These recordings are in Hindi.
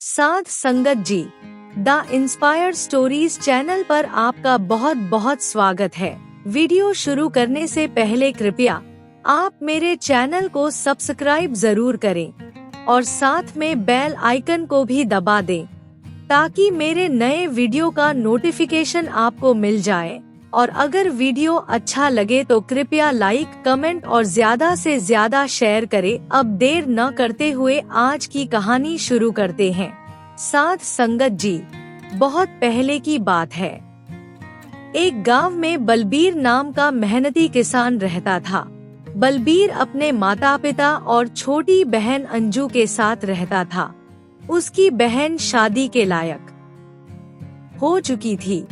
साध संगत जी, द इंस्पायर्ड स्टोरीज चैनल पर आपका बहुत बहुत स्वागत है। वीडियो शुरू करने से पहले कृपया आप मेरे चैनल को सब्सक्राइब जरूर करें और साथ में बेल आइकन को भी दबा दें ताकि मेरे नए वीडियो का नोटिफिकेशन आपको मिल जाए। और अगर वीडियो अच्छा लगे तो कृपया लाइक, कमेंट और ज्यादा से ज्यादा शेयर करें। अब देर न करते हुए आज की कहानी शुरू करते हैं। साध संगत जी, बहुत पहले की बात है। एक गांव में बलबीर नाम का मेहनती किसान रहता था। बलबीर अपने माता पिता और छोटी बहन अंजू के साथ रहता था। उसकी बहन शादी के लायक हो चुकी थी।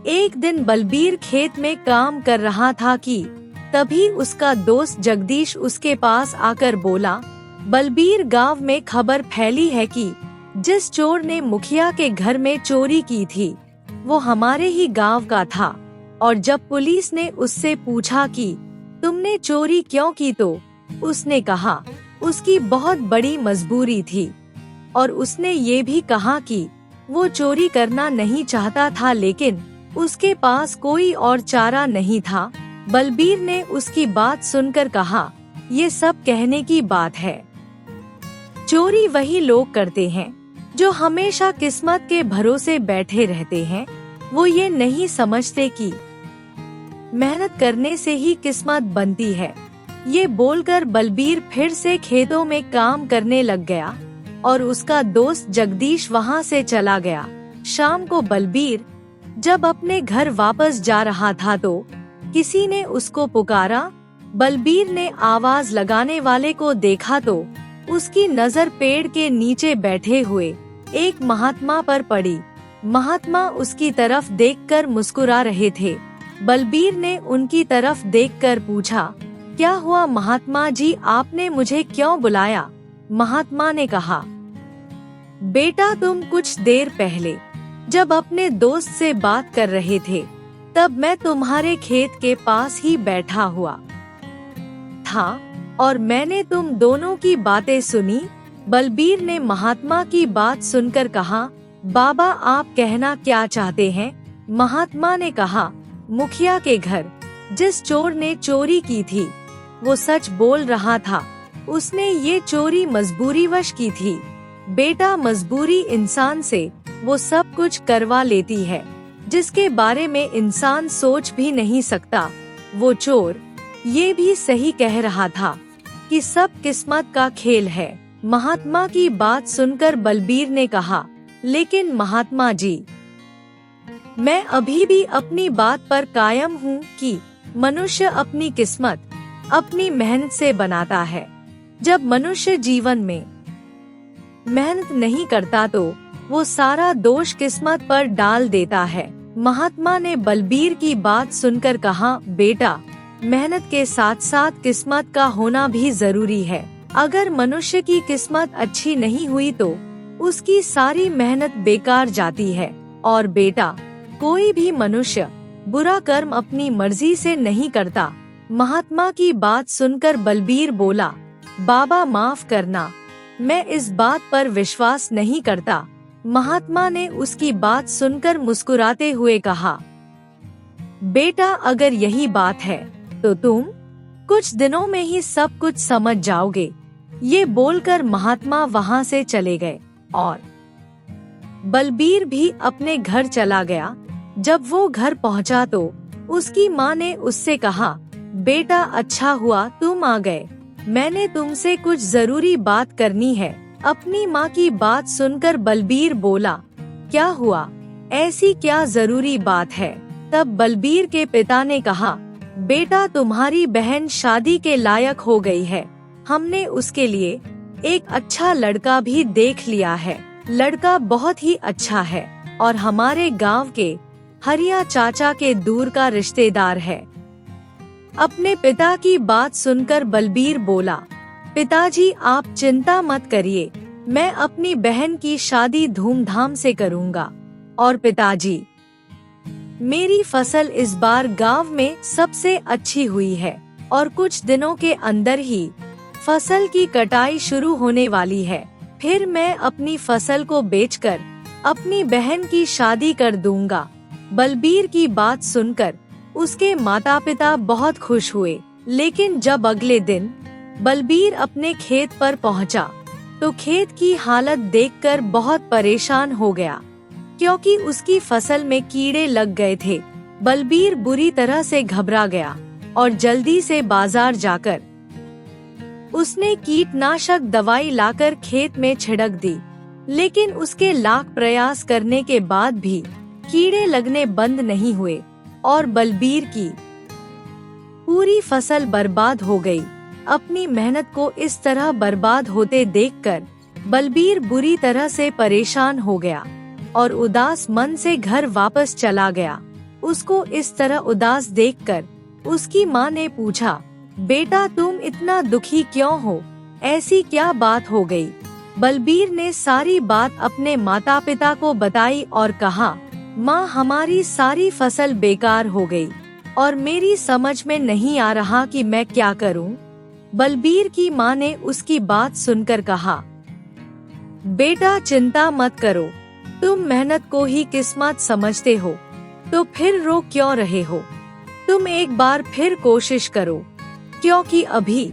एक दिन बलबीर खेत में काम कर रहा था कि तभी उसका दोस्त जगदीश उसके पास आकर बोला, बलबीर, गांव में खबर फैली है कि जिस चोर ने मुखिया के घर में चोरी की थी वो हमारे ही गांव का था। और जब पुलिस ने उससे पूछा कि तुमने चोरी क्यों की तो उसने कहा उसकी बहुत बड़ी मजबूरी थी। और उसने ये भी कहा कि वो चोरी करना नहीं चाहता था लेकिन उसके पास कोई और चारा नहीं था। बलबीर ने उसकी बात सुनकर कहा, ये सब कहने की बात है। चोरी वही लोग करते हैं जो हमेशा किस्मत के भरोसे बैठे रहते हैं। वो ये नहीं समझते कि मेहनत करने से ही किस्मत बनती है। ये बोलकर बलबीर फिर से खेतों में काम करने लग गया और उसका दोस्त जगदीश वहाँ से चला गया। शाम को बलबीर जब अपने घर वापस जा रहा था तो किसी ने उसको पुकारा। बलबीर ने आवाज लगाने वाले को देखा तो उसकी नजर पेड़ के नीचे बैठे हुए एक महात्मा पर पड़ी। महात्मा उसकी तरफ देखकर मुस्कुरा रहे थे। बलबीर ने उनकी तरफ देखकर पूछा, क्या हुआ महात्मा जी, आपने मुझे क्यों बुलाया? महात्मा ने कहा, बेटा, तुम कुछ देर पहले जब अपने दोस्त से बात कर रहे थे तब मैं तुम्हारे खेत के पास ही बैठा हुआ था और मैंने तुम दोनों की बातें सुनी। बलबीर ने महात्मा की बात सुनकर कहा, बाबा, आप कहना क्या चाहते हैं? महात्मा ने कहा, मुखिया के घर जिस चोर ने चोरी की थी वो सच बोल रहा था। उसने ये चोरी मजबूरीवश की थी। बेटा, मजबूरी इंसान से वो सब कुछ करवा लेती है जिसके बारे में इंसान सोच भी नहीं सकता। वो चोर ये भी सही कह रहा था कि सब किस्मत का खेल है। महात्मा की बात सुनकर बलबीर ने कहा, लेकिन महात्मा जी, मैं अभी भी अपनी बात पर कायम हूँ कि मनुष्य अपनी किस्मत अपनी मेहनत से बनाता है। जब मनुष्य जीवन में मेहनत नहीं करता तो वो सारा दोष किस्मत पर डाल देता है। महात्मा ने बलबीर की बात सुनकर कहा, बेटा, मेहनत के साथ साथ किस्मत का होना भी जरूरी है। अगर मनुष्य की किस्मत अच्छी नहीं हुई तो उसकी सारी मेहनत बेकार जाती है। और बेटा, कोई भी मनुष्य बुरा कर्म अपनी मर्जी से नहीं करता। महात्मा की बात सुनकर बलबीर बोला, बाबा, माफ करना, मैं इस बात पर विश्वास नहीं करता। महात्मा ने उसकी बात सुनकर मुस्कुराते हुए कहा, बेटा, अगर यही बात है तो तुम कुछ दिनों में ही सब कुछ समझ जाओगे। ये बोलकर महात्मा वहाँ से चले गए और बलबीर भी अपने घर चला गया। जब वो घर पहुँचा तो उसकी माँ ने उससे कहा, बेटा, अच्छा हुआ तुम आ गए। मैंने तुमसे कुछ जरूरी बात करनी है। अपनी माँ की बात सुनकर बलबीर बोला, क्या हुआ? ऐसी क्या जरूरी बात है? तब बलबीर के पिता ने कहा, बेटा, तुम्हारी बहन शादी के लायक हो गई है। हमने उसके लिए एक अच्छा लड़का भी देख लिया है। लड़का बहुत ही अच्छा है और हमारे गांव के हरिया चाचा के दूर का रिश्तेदार है। अपने पिता की बात सुनकर बलबीर बोला, पिताजी, आप चिंता मत करिए, मैं अपनी बहन की शादी धूमधाम से करूंगा। और पिताजी, मेरी फसल इस बार गांव में सबसे अच्छी हुई है और कुछ दिनों के अंदर ही फसल की कटाई शुरू होने वाली है। फिर मैं अपनी फसल को बेचकर अपनी बहन की शादी कर दूंगा। बलबीर की बात सुनकर उसके माता पिता बहुत खुश हुए, लेकिन जब अगले दिन बलबीर अपने खेत पर पहुंचा, तो खेत की हालत देखकर बहुत परेशान हो गया, क्योंकि उसकी फसल में कीड़े लग गए थे। बलबीर बुरी तरह से घबरा गया और जल्दी से बाजार जाकर उसने कीटनाशक दवाई लाकर खेत में छिड़क दी, लेकिन उसके लाख प्रयास करने के बाद भी कीड़े लगने बंद नहीं हुए और बलबीर की पूरी फसल बर्बाद हो गई। अपनी मेहनत को इस तरह बर्बाद होते देखकर बलबीर बुरी तरह से परेशान हो गया और उदास मन से घर वापस चला गया। उसको इस तरह उदास देखकर उसकी माँ ने पूछा, बेटा तुम इतना दुखी क्यों हो? ऐसी क्या बात हो गई? बलबीर ने सारी बात अपने माता पिता को बताई और कहा, माँ हमारी सारी फसल बेकार हो गई और मेरी समझ में नहीं आ रहा कि मैं क्या करूँ। बलबीर की माँ ने उसकी बात सुनकर कहा, बेटा चिंता मत करो, तुम मेहनत को ही किस्मत समझते हो तो फिर रो क्यों रहे हो? तुम एक बार फिर कोशिश करो, क्योंकि अभी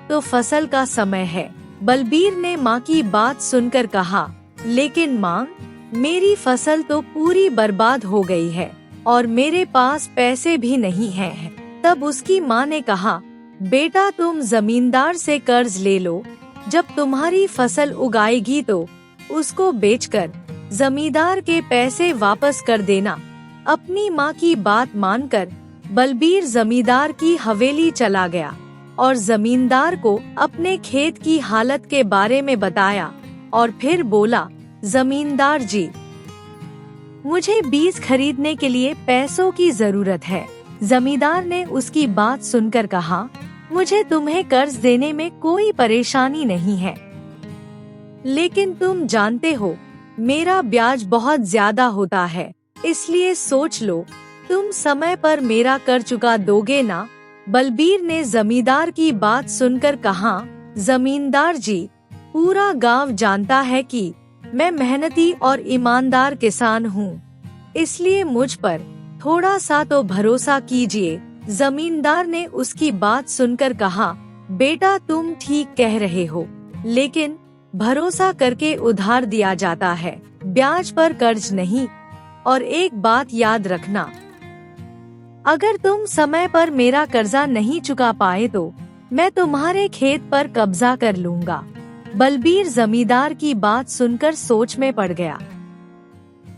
तो फसल का समय है। बलबीर ने माँ की बात सुनकर कहा, लेकिन माँ मेरी फसल तो पूरी बर्बाद हो गई है और मेरे पास पैसे भी नहीं हैं। तब उसकी माँ ने कहा, बेटा तुम जमींदार से कर्ज ले लो, जब तुम्हारी फसल उगाएगी तो उसको बेचकर जमींदार के पैसे वापस कर देना। अपनी माँ की बात मानकर बलबीर जमींदार की हवेली चला गया और जमींदार को अपने खेत की हालत के बारे में बताया और फिर बोला, जमींदार जी मुझे बीज खरीदने के लिए पैसों की जरूरत है। जमींदार ने उसकी बात सुनकर कहा, मुझे तुम्हें कर्ज देने में कोई परेशानी नहीं है, लेकिन तुम जानते हो मेरा ब्याज बहुत ज्यादा होता है, इसलिए सोच लो तुम समय पर मेरा कर चुका दोगे ना? बलबीर ने जमींदार की बात सुनकर कहा, जमींदार जी पूरा गांव जानता है कि मैं मेहनती और ईमानदार किसान हूँ, इसलिए मुझ पर थोड़ा सा तो भरोसा कीजिए। जमींदार ने उसकी बात सुनकर कहा, बेटा तुम ठीक कह रहे हो, लेकिन भरोसा करके उधार दिया जाता है, ब्याज पर कर्ज नहीं। और एक बात याद रखना, अगर तुम समय पर मेरा कर्जा नहीं चुका पाए तो मैं तुम्हारे खेत पर कब्जा कर लूंगा। बलबीर जमींदार की बात सुनकर सोच में पड़ गया,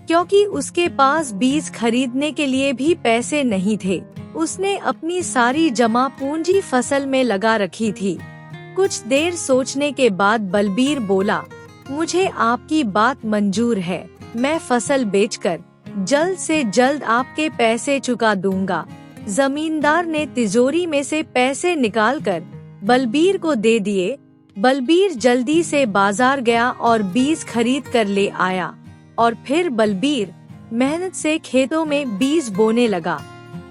क्योंकि उसके पास बीज खरीदने के लिए भी पैसे नहीं थे। उसने अपनी सारी जमा पूंजी फसल में लगा रखी थी। कुछ देर सोचने के बाद बलबीर बोला, मुझे आपकी बात मंजूर है, मैं फसल बेचकर जल्द से जल्द आपके पैसे चुका दूंगा। जमींदार ने तिजोरी में से पैसे निकालकर बलबीर को दे दिए। बलबीर जल्दी से बाजार गया और बीज खरीद कर ले आया और फिर बलबीर मेहनत से खेतों में बीज बोने लगा।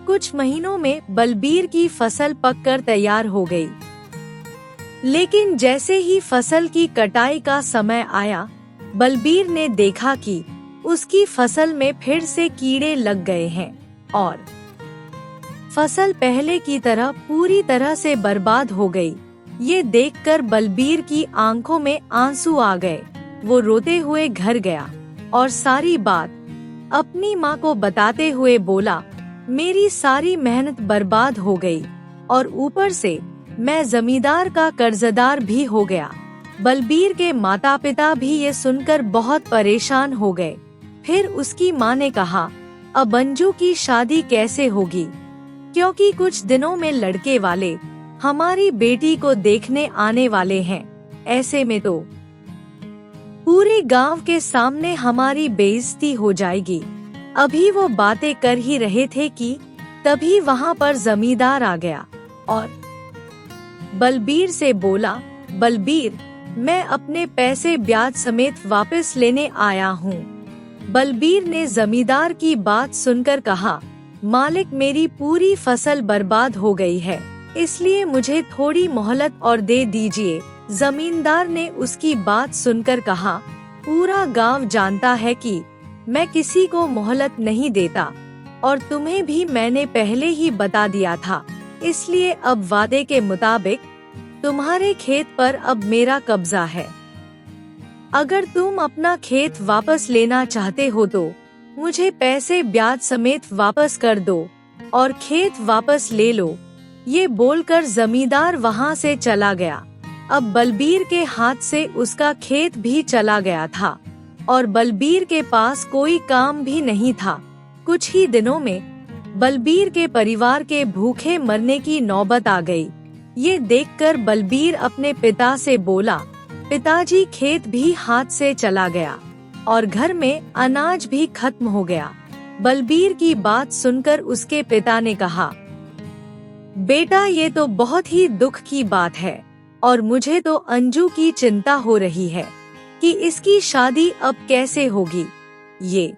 कुछ महीनों में बलबीर की फसल पककर तैयार हो गई, लेकिन जैसे ही फसल की कटाई का समय आया, बलबीर ने देखा कि उसकी फसल में फिर से कीड़े लग गए हैं और फसल पहले की तरह पूरी तरह से बर्बाद हो गई। ये देखकर बलबीर की आंखों में आंसू आ गए। वो रोते हुए घर गया और सारी बात अपनी माँ को बताते हुए बोला, मेरी सारी मेहनत बर्बाद हो गई और ऊपर से मैं जमींदार का कर्जदार भी हो गया। बलबीर के माता पिता भी ये सुनकर बहुत परेशान हो गए। फिर उसकी माँ ने कहा, अब अंजू की शादी कैसे होगी, क्योंकि कुछ दिनों में लड़के वाले हमारी बेटी को देखने आने वाले हैं। ऐसे में तो पूरे गांव के सामने हमारी बेइज्जती हो जाएगी। अभी वो बातें कर ही रहे थे कि तभी वहाँ पर जमींदार आ गया और बलबीर से बोला, बलबीर मैं अपने पैसे ब्याज समेत वापस लेने आया हूँ। बलबीर ने जमींदार की बात सुनकर कहा, मालिक मेरी पूरी फसल बर्बाद हो गई है, इसलिए मुझे थोड़ी मोहलत और दे दीजिए। जमींदार ने उसकी बात सुनकर कहा, पूरा गांव जानता है कि मैं किसी को मोहलत नहीं देता और तुम्हें भी मैंने पहले ही बता दिया था, इसलिए अब वादे के मुताबिक तुम्हारे खेत पर अब मेरा कब्जा है। अगर तुम अपना खेत वापस लेना चाहते हो तो मुझे पैसे ब्याज समेत वापस कर दो और खेत वापस ले लो। ये बोलकर जमींदार वहाँ से चला गया। अब बलबीर के हाथ से उसका खेत भी चला गया था और बलबीर के पास कोई काम भी नहीं था। कुछ ही दिनों में बलबीर के परिवार के भूखे मरने की नौबत आ गई। ये देखकर बलबीर अपने पिता से बोला, पिताजी, खेत भी हाथ से चला गया और घर में अनाज भी खत्म हो गया। बलबीर की बात सुनकर उसके पिता ने कहा, बेटा, ये तो बहुत ही दुख की बात है और मुझे तो अंजू की चिंता हो रही है कि इसकी शादी अब कैसे होगी। ये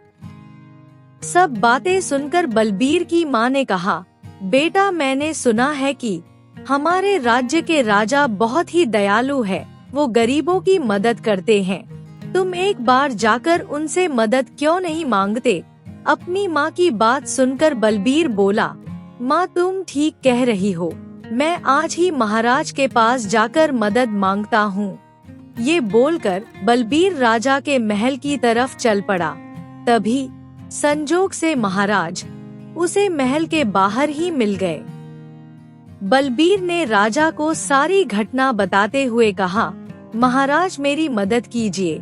सब बातें सुनकर बलबीर की माँ ने कहा, बेटा, मैंने सुना है कि हमारे राज्य के राजा बहुत ही दयालु है, वो गरीबों की मदद करते हैं। तुम एक बार जाकर उनसे मदद क्यों नहीं मांगते? अपनी माँ की बात सुनकर बलबीर बोला, माँ, तुम ठीक कह रही हो, मैं आज ही महाराज के पास जाकर मदद मांगता हूँ। ये बोलकर बलबीर राजा के महल की तरफ चल पड़ा। तभी संजोग से महाराज उसे महल के बाहर ही मिल गए। बलबीर ने राजा को सारी घटना बताते हुए कहा, महाराज, मेरी मदद कीजिए,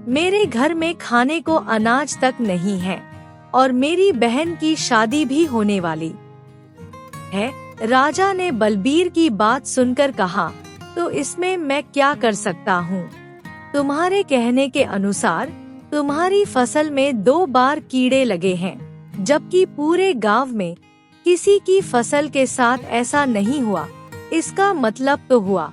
मेरे घर में खाने को अनाज तक नहीं है और मेरी बहन की शादी भी होने वाली है। राजा ने बलबीर की बात सुनकर कहा, तो इसमें मैं क्या कर सकता हूँ? तुम्हारे कहने के अनुसार तुम्हारी फसल में 2 बार कीड़े लगे हैं, जबकि पूरे गांव में किसी की फसल के साथ ऐसा नहीं हुआ। इसका मतलब तो हुआ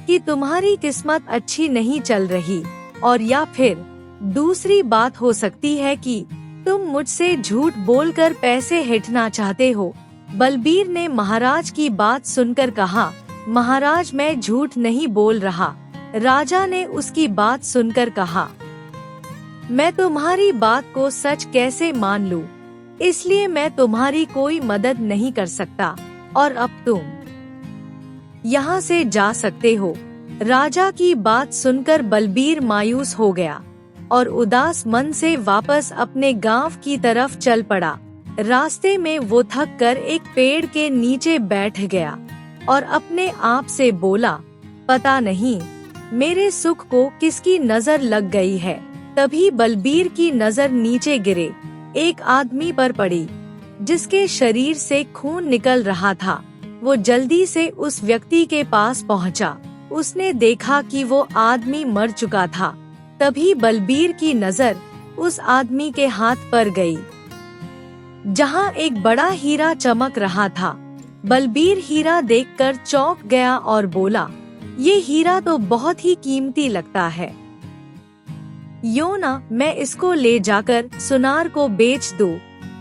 कि तुम्हारी किस्मत अच्छी नहीं चल रही, और या फिर दूसरी बात हो सकती है कि तुम मुझसे झूठ बोलकर पैसे हेठना चाहते हो। बलबीर ने महाराज की बात सुनकर कहा, महाराज, मैं झूठ नहीं बोल रहा। राजा ने उसकी बात सुनकर कहा, मैं तुम्हारी बात को सच कैसे मान लूं? इसलिए मैं तुम्हारी कोई मदद नहीं कर सकता और अब तुम यहाँ से जा सकते हो। राजा की बात सुनकर बलबीर मायूस हो गया और उदास मन से वापस अपने गांव की तरफ चल पड़ा। रास्ते में वो थक कर एक पेड़ के नीचे बैठ गया और अपने आप से बोला, पता नहीं मेरे सुख को किसकी नजर लग गई है। तभी बलबीर की नजर नीचे गिरे एक आदमी पर पड़ी, जिसके शरीर से खून निकल रहा था। वो जल्दी से उस व्यक्ति के पास पहुंचा। उसने देखा कि वो आदमी मर चुका था। तभी बलबीर की नजर उस आदमी के हाथ पर गई, जहां एक बड़ा हीरा चमक रहा था। बलबीर हीरा देखकर चौंक गया और बोला, ये हीरा तो बहुत ही कीमती लगता है। यो ना, मैं इसको ले जाकर सुनार को बेच दूं।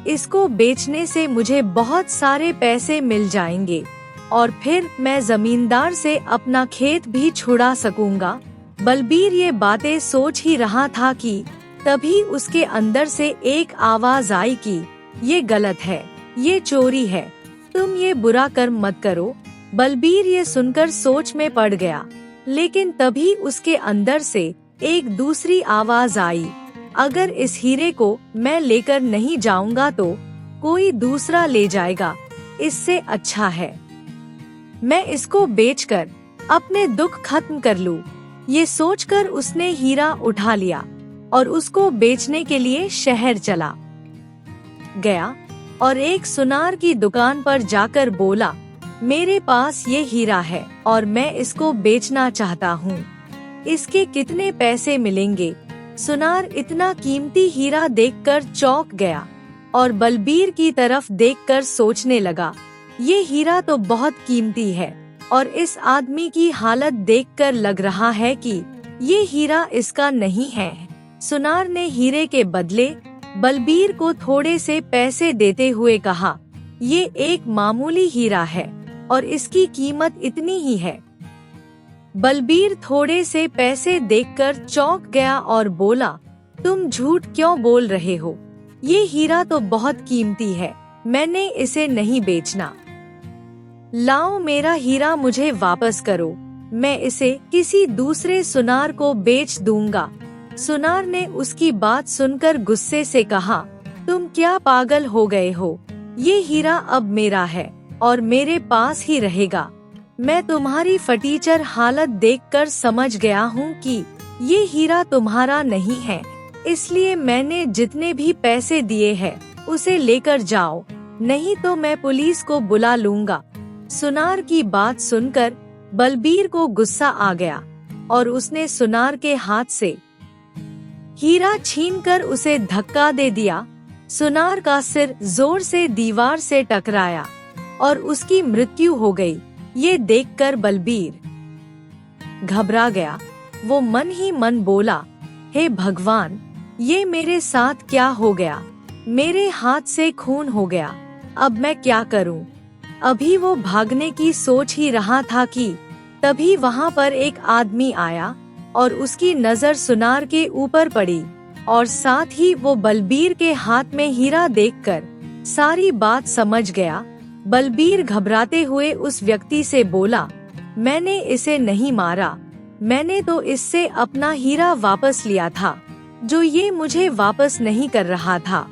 इसको बेचने से मुझे बहुत सारे पैसे मिल जाएंगे और फिर मैं जमींदार से अपना खेत भी छुड़ा सकूंगा। बलबीर ये बातें सोच ही रहा था कि तभी उसके अंदर से एक आवाज आई कि ये गलत है, ये चोरी है, तुम ये बुरा कर्म मत करो। बलबीर ये सुनकर सोच में पड़ गया, लेकिन तभी उसके अंदर से एक दूसरी आवाज आई, अगर इस हीरे को मैं लेकर नहीं जाऊंगा तो कोई दूसरा ले जाएगा। इससे अच्छा है मैं इसको बेचकर अपने दुख खत्म कर लूं। ये सोचकर उसने हीरा उठा लिया और उसको बेचने के लिए शहर चला गया और एक सुनार की दुकान पर जाकर बोला, मेरे पास ये हीरा है और मैं इसको बेचना चाहता हूँ। इसके कितने पैसे मिलेंगे? सुनार इतना कीमती हीरा देखकर चौंक गया और बलबीर की तरफ देखकर सोचने लगा, ये हीरा तो बहुत कीमती है और इस आदमी की हालत देखकर लग रहा है कि ये हीरा इसका नहीं है। सुनार ने हीरे के बदले बलबीर को थोड़े से पैसे देते हुए कहा, ये एक मामूली हीरा है और इसकी कीमत इतनी ही है। बलबीर थोड़े से पैसे देखकर चौंक गया और बोला, तुम झूठ क्यों बोल रहे हो? ये हीरा तो बहुत कीमती है, मैंने इसे नहीं बेचना। लाओ मेरा हीरा मुझे वापस करो, मैं इसे किसी दूसरे सुनार को बेच दूंगा। सुनार ने उसकी बात सुनकर गुस्से से कहा, तुम क्या पागल हो गए हो? ये हीरा अब मेरा है और मेरे पास ही रहेगा। मैं तुम्हारी फटीचर हालत देखकर समझ गया हूँ कि ये हीरा तुम्हारा नहीं है, इसलिए मैंने जितने भी पैसे दिए हैं उसे लेकर जाओ, नहीं तो मैं पुलिस को बुला लूंगा। सुनार की बात सुनकर बलबीर को गुस्सा आ गया और उसने सुनार के हाथ से हीरा छीनकर उसे धक्का दे दिया। सुनार का सिर जोर से दीवार से टकराया और उसकी मृत्यु हो गई। ये देखकर बलबीर घबरा गया। वो मन ही मन बोला, हे भगवान, ये मेरे साथ क्या हो गया? मेरे हाथ से खून हो गया, अब मैं क्या करूं? अभी वो भागने की सोच ही रहा था कि तभी वहां पर एक आदमी आया और उसकी नजर सुनार के ऊपर पड़ी और साथ ही वो बलबीर के हाथ में हीरा देखकर सारी बात समझ गया। बलबीर घबराते हुए उस व्यक्ति से बोला, मैंने इसे नहीं मारा, मैंने तो इससे अपना हीरा वापस लिया था, जो ये मुझे वापस नहीं कर रहा था,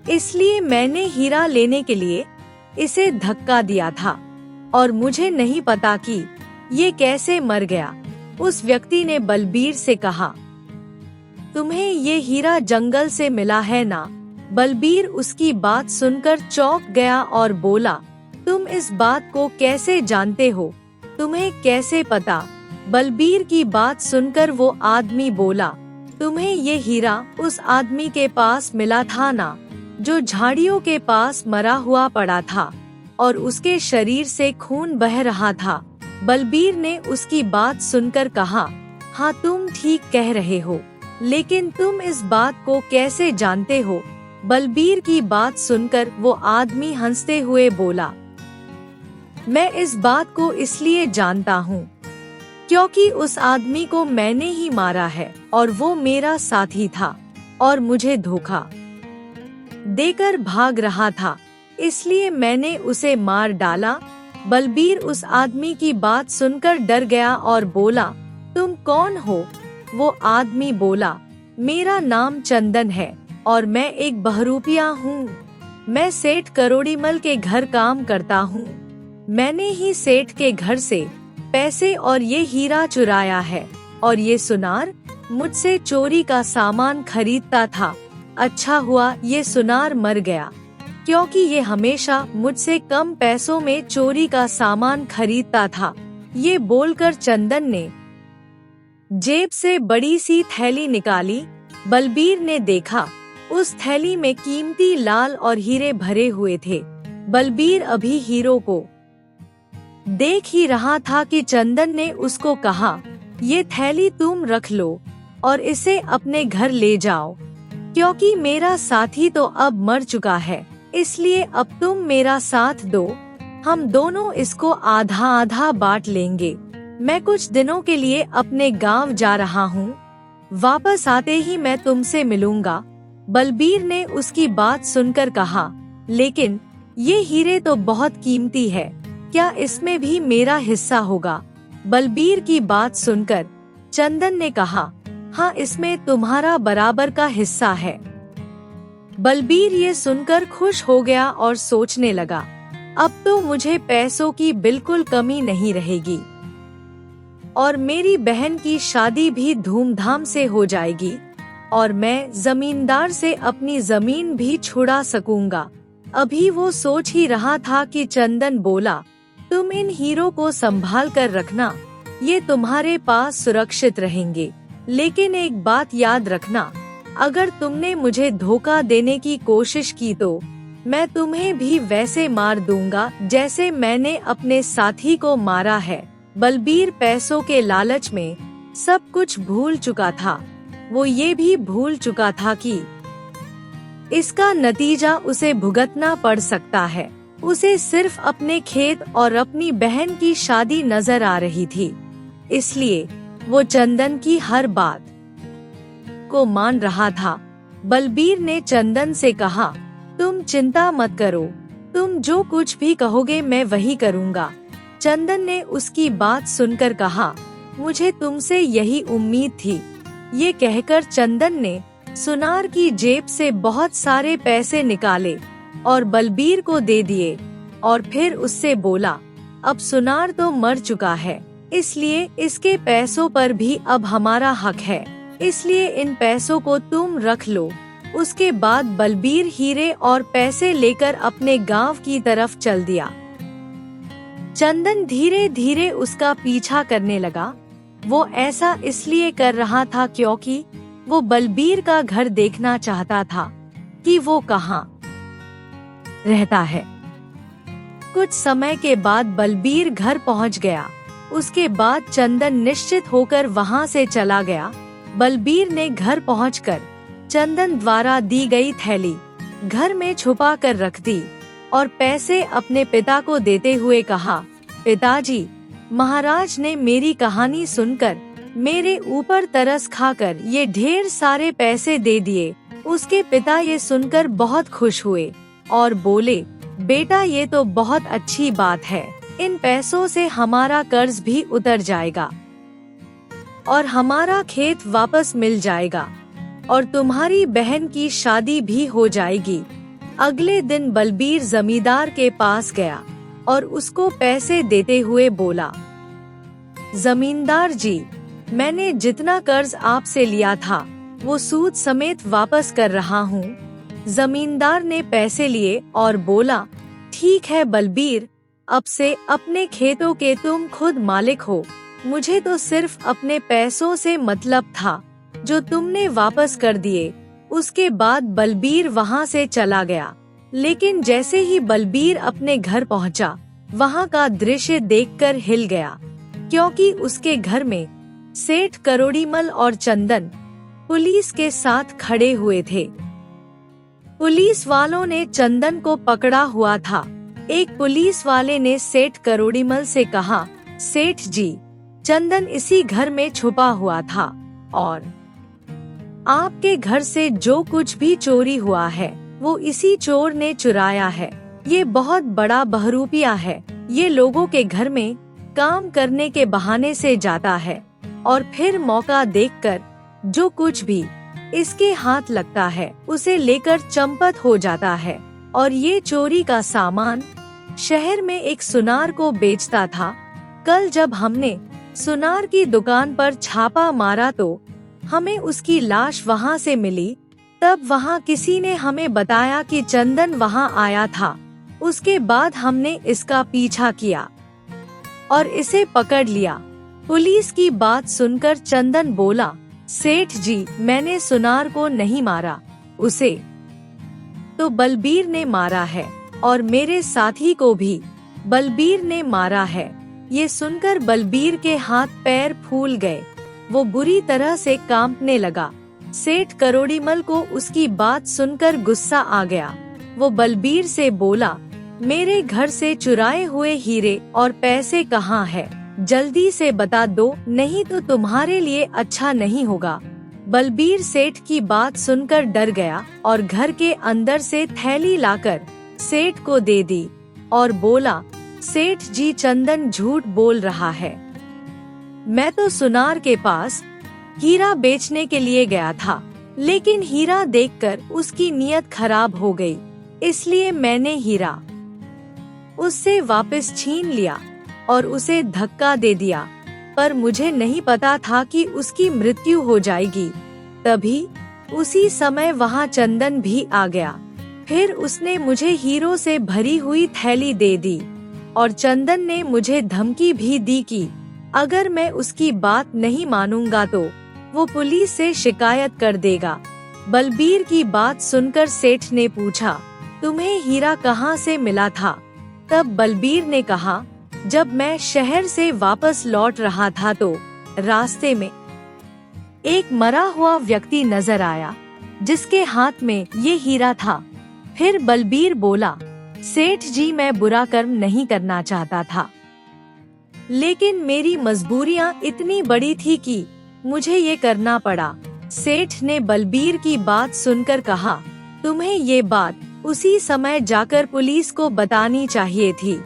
इसलिए मैंने हीरा लेने के लिए इसे धक्का दिया था और मुझे नहीं पता कि ये कैसे मर गया। उस व्यक्ति ने बलबीर से कहा, तुम्हें ये हीरा जंगल से मिला है ना? बलबीर उसकी बात सुनकर चौंक गया और बोला, तुम इस बात को कैसे जानते हो? तुम्हें कैसे पता? बलबीर की बात सुनकर वो आदमी बोला, तुम्हें ये हीरा उस आदमी के पास मिला था ना, जो झाड़ियों के पास मरा हुआ पड़ा था और उसके शरीर से खून बह रहा था। बलबीर ने उसकी बात सुनकर कहा, हाँ तुम ठीक कह रहे हो, लेकिन तुम इस बात को कैसे जानते हो? बलबीर की बात सुनकर वो आदमी हंसते हुए बोला, मैं इस बात को इसलिए जानता हूँ क्योंकि उस आदमी को मैंने ही मारा है और वो मेरा साथी था और मुझे धोखा देकर भाग रहा था, इसलिए मैंने उसे मार डाला। बलबीर उस आदमी की बात सुनकर डर गया और बोला, तुम कौन हो? वो आदमी बोला, मेरा नाम चंदन है और मैं एक बहरूपिया हूँ। मैं सेठ करोड़ीमल के घर काम करता हूँ। मैंने ही सेठ के घर से पैसे और ये हीरा चुराया है और ये सुनार मुझसे चोरी का सामान खरीदता था। अच्छा हुआ ये सुनार मर गया, क्योंकि ये हमेशा मुझसे कम पैसों में चोरी का सामान खरीदता था। ये बोलकर चंदन ने जेब से बड़ी सी थैली निकाली। बलबीर ने देखा उस थैली में कीमती लाल और हीरे भरे हुए थे। बलबीर अभी हीरो को देख ही रहा था कि चंदन ने उसको कहा, ये थैली तुम रख लो और इसे अपने घर ले जाओ, क्योंकि मेरा साथी तो अब मर चुका है, इसलिए अब तुम मेरा साथ दो, हम दोनों इसको आधा आधा बांट लेंगे। मैं कुछ दिनों के लिए अपने गांव जा रहा हूँ, वापस आते ही मैं तुमसे मिलूंगा। बलबीर ने उसकी बात सुनकर कहा, लेकिन ये हीरे तो बहुत कीमती है, क्या इसमें भी मेरा हिस्सा होगा? बलबीर की बात सुनकर चंदन ने कहा, हाँ इसमें तुम्हारा बराबर का हिस्सा है। बलबीर ये सुनकर खुश हो गया और सोचने लगा, अब तो मुझे पैसों की बिल्कुल कमी नहीं रहेगी और मेरी बहन की शादी भी धूमधाम से हो जाएगी और मैं जमींदार से अपनी जमीन भी छुड़ा सकूंगा। अभी वो सोच ही रहा था कि चंदन बोला, तुम इन हीरो को संभाल कर रखना, ये तुम्हारे पास सुरक्षित रहेंगे, लेकिन एक बात याद रखना, अगर तुमने मुझे धोखा देने की कोशिश की तो मैं तुम्हें भी वैसे मार दूंगा जैसे मैंने अपने साथी को मारा है। बलबीर पैसों के लालच में सब कुछ भूल चुका था। वो ये भी भूल चुका था कि इसका नतीजा उसे भुगतना पड़ सकता है। उसे सिर्फ अपने खेत और अपनी बहन की शादी नजर आ रही थी। इसलिए वो चंदन की हर बात को मान रहा था। बलबीर ने चंदन से कहा, तुम चिंता मत करो, तुम जो कुछ भी कहोगे मैं वही करूँगा। चंदन ने उसकी बात सुनकर कहा, मुझे तुमसे यही उम्मीद थी। ये कहकर चंदन ने सुनार की जेब से बहुत सारे पैसे निकाले और बलबीर को दे दिए और फिर उससे बोला, अब सुनार तो मर चुका है, इसलिए इसके पैसों पर भी अब हमारा हक है, इसलिए इन पैसों को तुम रख लो। उसके बाद बलबीर हीरे और पैसे लेकर अपने गांव की तरफ चल दिया। चंदन धीरे धीरे उसका पीछा करने लगा। वो ऐसा इसलिए कर रहा था क्योंकि वो बलबीर का घर देखना चाहता था कि वो कहाँ रहता है। कुछ समय के बाद बलबीर घर पहुंच गया। उसके बाद चंदन निश्चित होकर वहां से चला गया। बलबीर ने घर पहुंचकर चंदन द्वारा दी गई थैली घर में छुपा कर रख दी और पैसे अपने पिता को देते हुए कहा, पिताजी, महाराज ने मेरी कहानी सुनकर मेरे ऊपर तरस खाकर ये ढेर सारे पैसे दे दिए। उसके पिता ये सुनकर बहुत खुश हुए और बोले, बेटा ये तो बहुत अच्छी बात है, इन पैसों से हमारा कर्ज भी उतर जाएगा और हमारा खेत वापस मिल जाएगा और तुम्हारी बहन की शादी भी हो जाएगी। अगले दिन बलबीर जमींदार के पास गया और उसको पैसे देते हुए बोला, जमींदार जी, मैंने जितना कर्ज आपसे लिया था वो सूद समेत वापस कर रहा हूँ। जमींदार ने पैसे लिए और बोला, ठीक है बलबीर, अब से अपने खेतों के तुम खुद मालिक हो। मुझे तो सिर्फ अपने पैसों से मतलब था जो तुमने वापस कर दिए। उसके बाद बलबीर वहाँ से चला गया। लेकिन जैसे ही बलबीर अपने घर पहुँचा, वहाँ का दृश्य देखकर हिल गया, क्योंकि उसके घर में सेठ करोड़ीमल और चंदन पुलिस के साथ खड़े हुए थे। पुलिस वालों ने चंदन को पकड़ा हुआ था। एक पुलिस वाले ने सेठ करोड़ीमल से कहा, सेठ जी, चंदन इसी घर में छुपा हुआ था और आपके घर से जो कुछ भी चोरी हुआ है वो इसी चोर ने चुराया है। ये बहुत बड़ा बहरूपिया है। ये लोगों के घर में काम करने के बहाने से जाता है और फिर मौका देखकर जो कुछ भी इसके हाथ लगता है उसे लेकर चंपत हो जाता है और ये चोरी का सामान शहर में एक सुनार को बेचता था। कल जब हमने सुनार की दुकान पर छापा मारा तो हमें उसकी लाश वहाँ से मिली। तब वहाँ किसी ने हमें बताया कि चंदन वहाँ आया था। उसके बाद हमने इसका पीछा किया और इसे पकड़ लिया। पुलिस की बात सुनकर चंदन बोला, सेठ जी, मैंने सुनार को नहीं मारा, उसे तो बलबीर ने मारा है और मेरे साथी को भी बलबीर ने मारा है। ये सुनकर बलबीर के हाथ पैर फूल गए। वो बुरी तरह से कांपने लगा। सेठ करोड़ीमल को उसकी बात सुनकर गुस्सा आ गया। वो बलबीर से बोला, मेरे घर से चुराए हुए हीरे और पैसे कहाँ है? जल्दी से बता दो, नहीं तो तुम्हारे लिए अच्छा नहीं होगा। बलबीर सेठ की बात सुनकर डर गया और घर के अंदर से थैली लाकर सेठ को दे दी और बोला, सेठ जी, चंदन झूठ बोल रहा है। मैं तो सुनार के पास हीरा बेचने के लिए गया था, लेकिन हीरा देखकर उसकी नीयत खराब हो गई, इसलिए मैंने हीरा उससे वापस छीन लिया और उसे धक्का दे दिया। पर मुझे नहीं पता था कि उसकी मृत्यु हो जाएगी। तभी उसी समय वहाँ चंदन भी आ गया। फिर उसने मुझे हीरों से भरी हुई थैली दे दी और चंदन ने मुझे धमकी भी दी कि अगर मैं उसकी बात नहीं मानूंगा तो वो पुलिस से शिकायत कर देगा। बलबीर की बात सुनकर सेठ ने पूछा, तुम्हें हीरा कहाँ से मिला था? तब बलबीर ने कहा, जब मैं शहर से वापस लौट रहा था तो रास्ते में एक मरा हुआ व्यक्ति नजर आया जिसके हाथ में ये हीरा था। फिर बलबीर बोला, सेठ जी, मैं बुरा कर्म नहीं करना चाहता था, लेकिन मेरी मजबूरियां इतनी बड़ी थी कि मुझे ये करना पड़ा। सेठ ने बलबीर की बात सुनकर कहा, तुम्हें ये बात उसी समय जाकर पुलिस को बतानी चाहिए थी,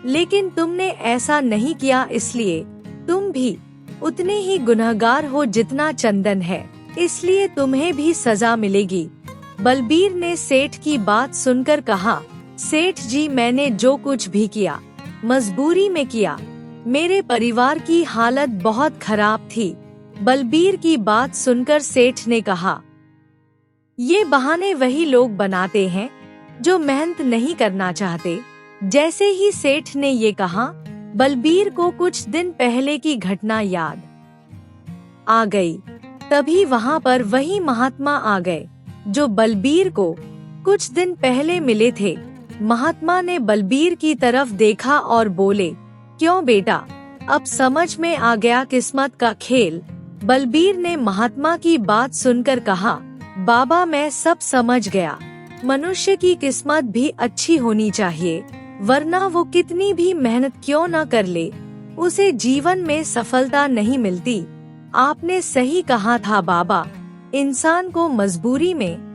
लेकिन तुमने ऐसा नहीं किया, इसलिए तुम भी उतने ही गुनहगार हो जितना चंदन है, इसलिए तुम्हें भी सजा मिलेगी। बलबीर ने सेठ की बात सुनकर कहा, सेठ जी, मैंने जो कुछ भी किया मजबूरी में किया। मेरे परिवार की हालत बहुत खराब थी। बलबीर की बात सुनकर सेठ ने कहा, ये बहाने वही लोग बनाते हैं जो मेहनत नहीं करना चाहते। जैसे ही सेठ ने ये कहा, बलबीर को कुछ दिन पहले की घटना याद आ गई। तभी वहाँ पर वही महात्मा आ गए जो बलबीर को कुछ दिन पहले मिले थे। महात्मा ने बलबीर की तरफ देखा और बोले, क्यों बेटा, अब समझ में आ गया किस्मत का खेल? बलबीर ने महात्मा की बात सुनकर कहा, बाबा, मैं सब समझ गया। मनुष्य की किस्मत भी अच्छी होनी चाहिए, वरना वो कितनी भी मेहनत क्यों न कर ले, उसे जीवन में सफलता नहीं मिलती। आपने सही कहा था बाबा, इंसान को मजबूरी में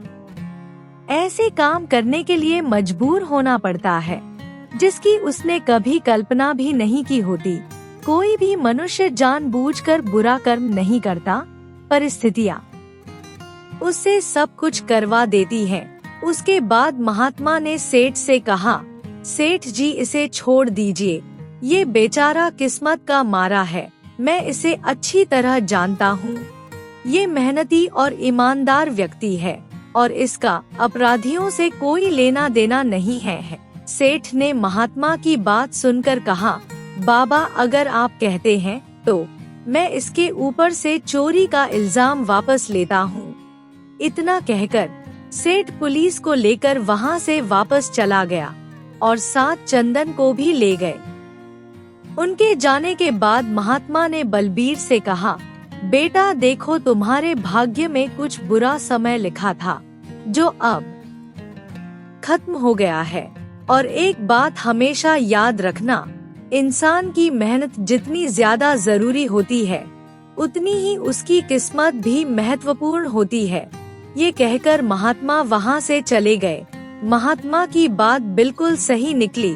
ऐसे काम करने के लिए मजबूर होना पड़ता है जिसकी उसने कभी कल्पना भी नहीं की होती। कोई भी मनुष्य जानबूझकर बुरा कर्म नहीं करता, परिस्थितियाँ उससे सब कुछ करवा देती हैं। उसके बाद महात्मा ने सेठ से कहा, सेठ जी, इसे छोड़ दीजिए, ये बेचारा किस्मत का मारा है, मैं इसे अच्छी तरह जानता हूँ। ये मेहनती और ईमानदार व्यक्ति है और इसका अपराधियों से कोई लेना देना नहीं है। सेठ ने महात्मा की बात सुनकर कहा, बाबा, अगर आप कहते हैं तो मैं इसके ऊपर से चोरी का इल्जाम वापस लेता हूँ। इतना कहकर सेठ पुलिस को लेकर वहाँ से वापस चला गया और साथ चंदन को भी ले गए। उनके जाने के बाद महात्मा ने बलबीर से कहा, बेटा देखो, तुम्हारे भाग्य में कुछ बुरा समय लिखा था जो अब खत्म हो गया है, और एक बात हमेशा याद रखना, इंसान की मेहनत जितनी ज्यादा जरूरी होती है उतनी ही उसकी किस्मत भी महत्वपूर्ण होती है। ये कहकर महात्मा वहाँ से चले गए। महात्मा की बात बिल्कुल सही निकली।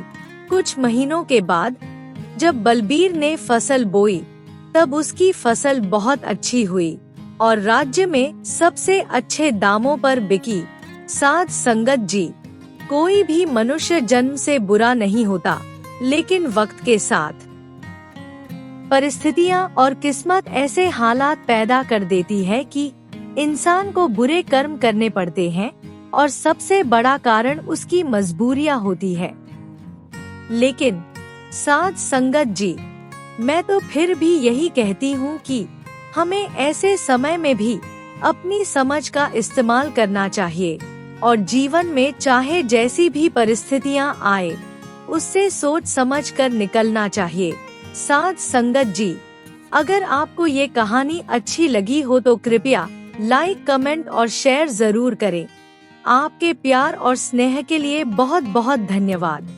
कुछ महीनों के बाद जब बलबीर ने फसल बोई तब उसकी फसल बहुत अच्छी हुई और राज्य में सबसे अच्छे दामों पर बिकी। साध संगत जी, कोई भी मनुष्य जन्म से बुरा नहीं होता, लेकिन वक्त के साथ परिस्थितियां और किस्मत ऐसे हालात पैदा कर देती है कि इंसान को बुरे कर्म करने पड़ते हैं और सबसे बड़ा कारण उसकी मजबूरियां होती है। लेकिन साध संगत जी, मैं तो फिर भी यही कहती हूँ कि हमें ऐसे समय में भी अपनी समझ का इस्तेमाल करना चाहिए और जीवन में चाहे जैसी भी परिस्थितियाँ आए उससे सोच समझ कर निकलना चाहिए। साध संगत जी, अगर आपको ये कहानी अच्छी लगी हो तो कृपया लाइक, कमेंट और शेयर जरूर करें। आपके प्यार और स्नेह के लिए बहुत बहुत धन्यवाद।